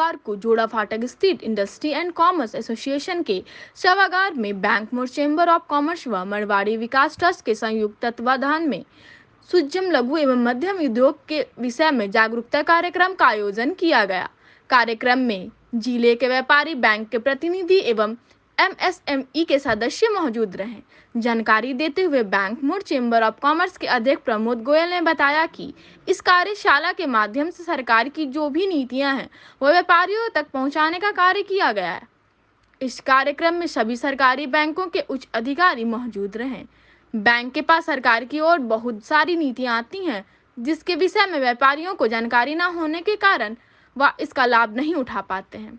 बुधवार को जोड़ा फाटक स्थित इंडस्ट्री एंड कॉमर्स एसोसिएशन के सभागार में बैंक मोड़ चेंबर ऑफ कॉमर्स व मारवाड़ी विकास ट्रस्ट के संयुक्त तत्वाधान में सूक्ष्म लघु एवं मध्यम उद्योग के विषय में जागरूकता कार्यक्रम का आयोजन किया गया। कार्यक्रम में जिले के व्यापारी, बैंक के प्रतिनिधि एवं एमएसएमई के सदस्य मौजूद रहे। जानकारी देते हुए बैंक मोड़ चेंबर ऑफ कॉमर्स के अध्यक्ष प्रमोद गोयल ने बताया कि इस कार्यशाला के माध्यम से सरकार की जो भी नीतियां हैं वह व्यापारियों तक पहुंचाने का कार्य किया गया है। इस कार्यक्रम में सभी सरकारी बैंकों के उच्च अधिकारी मौजूद रहे। बैंक के पास सरकार की ओर बहुत सारी नीतियां आती हैं जिसके विषय में व्यापारियों को जानकारी न होने के कारण वह इसका लाभ नहीं उठा पाते हैं।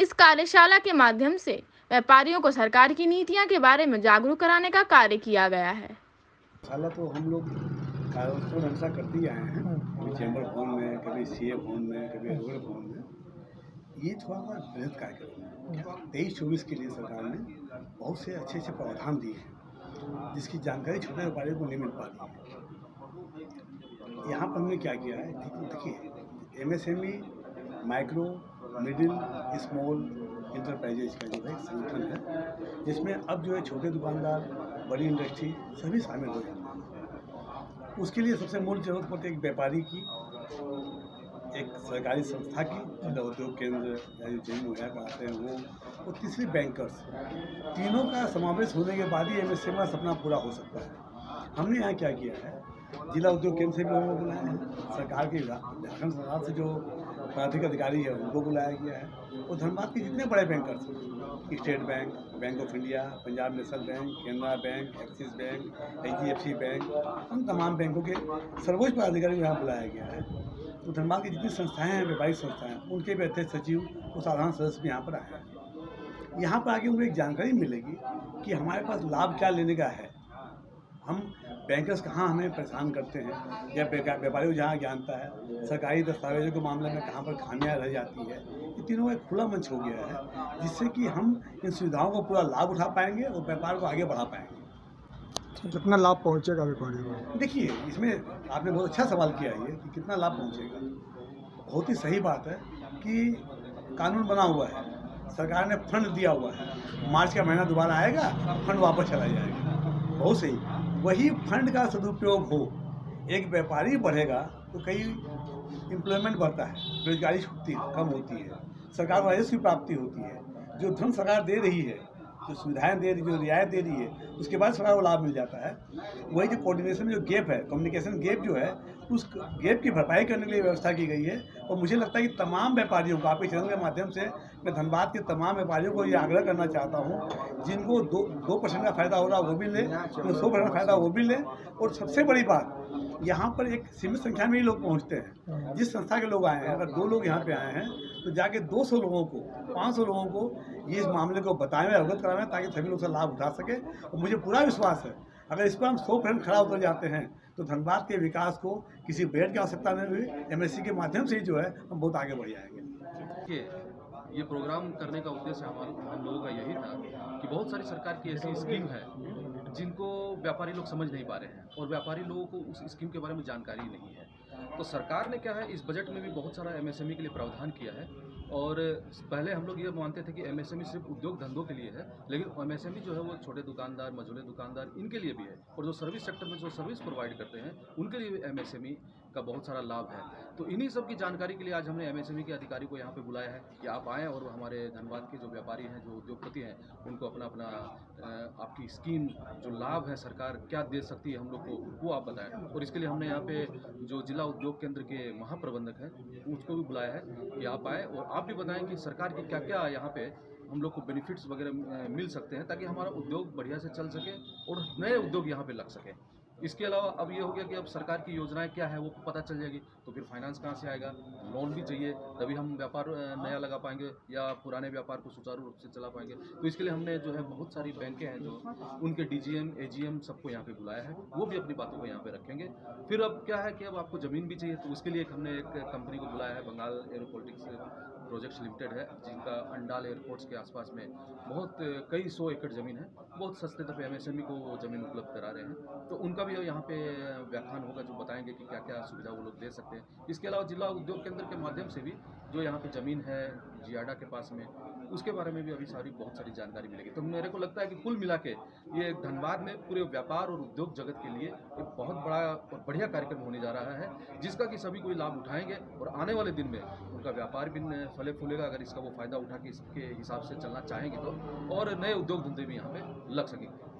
इस कार्यशाला के माध्यम से व्यापारियों को सरकार की नीतियां के बारे में जागरूक कराने का कार्य किया गया है। साला तो हम लोग कार्यक्रम हमेशा करते ही आए हैं, कभी चैम्बर भवन में, कभी सीए भवन में, कभी रोड भवन में। ये थोड़ा सा बृहद कार्यक्रम है। 23-24 के लिए सरकार ने बहुत से अच्छे प्रावधान दिए हैं जिसकी जानकारी छोटे व्यापारियों को नहीं मिल पा रही है। यहाँ पर हमने क्या किया है, देखिए MSME, micro, middle, small enterprises का जो है संगठन है जिसमें अब जो है छोटे दुकानदार, बड़ी इंडस्ट्री सभी शामिल हो जाते हैं। उसके लिए सबसे मूल जरूरत पड़ती है एक व्यापारी की, एक सरकारी संस्था की, जिला उद्योग केंद्र या जो जिम मुहैया कराते हैं वो, और तीसरी बैंकर्स। तीनों का समावेश होने के बाद ही एमएसएमई का सपना पूरा हो सकता है। हमने यहाँ क्या किया है, जिला उद्योग केंद्र से भी लोगों को बुलाया है, सरकार के झारखंड सरकार से जो प्राधिक अधिकारी है उनको बुलाया गया है, और धनबाद के जितने बड़े बैंकर्स हैं, state bank, bank of India, Punjab national bank, Canara bank, axis bank, HDFC bank, उन तमाम बैंकों के सर्वोच्च पदाधिकारी को यहाँ बुलाया गया है। तो धनबाद की जितनी संस्थाएँ हैं, व्यापारिक संस्थाएँ, उनके भी अध्यक्ष सचिव और साधारण सदस्य भी यहाँ पर आए हैं। यहाँ पर आके उनको एक जानकारी मिलेगी कि हमारे पास लाभ क्या लेने का है, हम बैंकर्स कहाँ हमें परेशान करते हैं, या व्यापारी जहाँ जानता है सरकारी दस्तावेजों के मामले में कहाँ पर खामियां रह जाती है। ये तीनों का एक खुला मंच हो गया है जिससे कि हम इन सुविधाओं को पूरा लाभ उठा पाएंगे और व्यापार को आगे बढ़ा पाएंगे। कितना लाभ पहुँचेगा व्यापारियों को? देखिए, इसमें आपने बहुत अच्छा सवाल किया है कि कितना लाभ पहुँचेगा। बहुत ही सही बात है कि कानून बना हुआ है, सरकार ने फंड दिया हुआ है, मार्च का महीना दोबारा आएगा, फंड वापस चला जाएगा। बहुत सही, वही फंड का सदुपयोग हो, एक व्यापारी बढ़ेगा तो कई एम्प्लॉयमेंट बढ़ता है, बेरोजगारी छूटती कम होती है, सरकार को राजस्व की प्राप्ति होती है। जो धन सरकार दे रही है, जो सुविधाएं दे रही है, जो रियायत दे रही है, उसके बाद सरकार को लाभ मिल जाता है। वही जो कोऑर्डिनेशन में जो गैप है, कम्युनिकेशन गैप जो है, उस गैप की भरपाई करने के लिए व्यवस्था की गई है। और मुझे लगता है कि तमाम व्यापारियों को, आपके चैनल के माध्यम से मैं धनबाद के तमाम व्यापारियों को ये आग्रह करना चाहता हूँ, जिनको 2% का फ़ायदा हो रहा है वो भी लें, जो 100% का फ़ायदा वो भी लें। और सबसे बड़ी बात, यहाँ पर एक सीमित संख्या में ही लोग पहुँचते हैं। जिस संस्था के लोग आए हैं, अगर 2 लोग यहाँ पे आए हैं तो जाके 200 लोगों को, 500 लोगों को ये इस मामले को बताएं, अवगत कराएं, ताकि सभी लोग से लाभ उठा सकें। और मुझे पूरा विश्वास है अगर इस पर हम 100% खड़ा उतर जाते हैं तो धनबाद के विकास को किसी बेड की आवश्यकता नहीं हुई, एमएससी के माध्यम से ही जो है हम बहुत आगे बढ़ जाएंगे। ये प्रोग्राम करने का उद्देश्य हम लोगों का यही था कि बहुत सारी सरकार की ऐसी स्कीम है जिनको व्यापारी लोग समझ नहीं पा रहे हैं और व्यापारी लोगों को उस स्कीम के बारे में जानकारी नहीं है। तो सरकार ने क्या है, इस बजट में भी बहुत सारा एमएसएमई के लिए प्रावधान किया है। और पहले हम लोग ये मानते थे कि एमएसएमई सिर्फ उद्योग धंधों के लिए है, लेकिन एमएसएमई जो है वो छोटे दुकानदार, मझोले दुकानदार, इनके लिए भी है। और जो सर्विस सेक्टर में जो सर्विस प्रोवाइड करते हैं उनके लिए भी एमएसएमई का बहुत सारा लाभ है। तो इन्हीं सब की जानकारी के लिए आज हमने एमएसएमई के अधिकारी को यहाँ पे बुलाया है कि आप आएँ और हमारे धनबाद के जो व्यापारी हैं, जो उद्योगपति हैं, उनको अपना अपना आपकी स्कीम जो लाभ है सरकार क्या दे सकती है हम लोग को, वो आप बताएं। और इसके लिए हमने यहाँ पे जो जिला उद्योग केंद्र के महाप्रबंधक हैं उसको भी बुलाया है कि आप आए और आप भी बताएं कि सरकार की क्या क्या यहाँ पे हम लोग को बेनिफिट्स वगैरह मिल सकते हैं, ताकि हमारा उद्योग बढ़िया से चल सके और नए उद्योग यहाँ पे लग सके। इसके अलावा अब ये हो गया कि अब सरकार की योजनाएं क्या है वो पता चल जाएगी, तो फिर फाइनेंस कहाँ से आएगा, लोन भी चाहिए, तभी हम व्यापार नया लगा पाएंगे या पुराने व्यापार को सुचारू रूप से चला पाएंगे। तो इसके लिए हमने जो है बहुत सारी बैंकें हैं जो उनके डीजीएम, एजीएम सबको यहाँ पे बुलाया है, वो भी अपनी बातों को यहाँ पे रखेंगे। फिर अब क्या है कि अब आपको ज़मीन भी चाहिए, तो उसके लिए हमने एक कंपनी को बुलाया है, बंगाल एरोपॉलिटिक्स प्रोजेक्ट्स लिमिटेड है, जिनका अंडाल एयरपोर्ट्स के आसपास में बहुत कई 100 एकड़ ज़मीन है, बहुत सस्ते दर पे एमएसएमई को वो ज़मीन उपलब्ध करा रहे हैं। तो उनका भी यहाँ पे व्याख्यान होगा, जो बताएंगे कि क्या क्या सुविधा वो लोग दे सकते हैं। इसके अलावा जिला उद्योग केंद्र के माध्यम से भी जो यहाँ पे ज़मीन है जियाडा के पास में, उसके बारे में भी अभी बहुत सारी जानकारी मिलेगी। तो मेरे को लगता है कि कुल मिला के ये धनबाद में पूरे व्यापार और उद्योग जगत के लिए एक बहुत बड़ा और बढ़िया कार्यक्रम होने जा रहा है, जिसका कि सभी कोई लाभ उठाएंगे और आने वाले दिन में उनका व्यापार भी फले फूलेगा, अगर इसका वो फ़ायदा उठा के इसके हिसाब से चलना चाहेंगे तो, और नए उद्योग धंधे भी यहाँ पे लग सकेंगे।